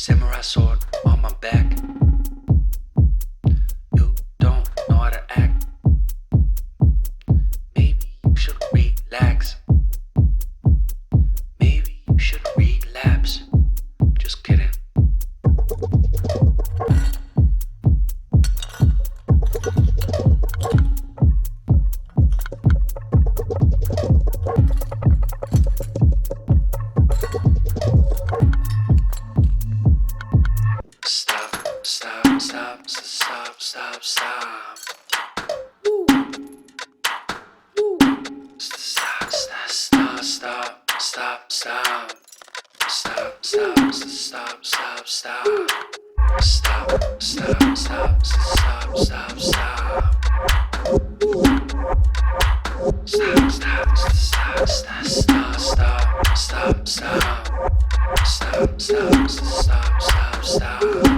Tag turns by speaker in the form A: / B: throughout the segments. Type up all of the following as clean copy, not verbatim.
A: Samurai sword on my back. You don't know how to act. Maybe you should relax. Maybe you should relapse. Just kidding. Stop, stop, stop, stop, stop, stop. Woo. Woo. Stop, stop, stop, stop, stop, stop. Stop, stop, stop, stop, stop. Stop, stop, stop, stop, stop, stop. Woo. Stop, stop, stop, stop, stop, stop, stop, stop. Stop, stop, stop, stop, stop.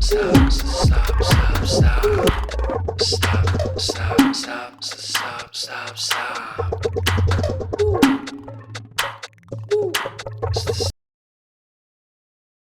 A: Stop.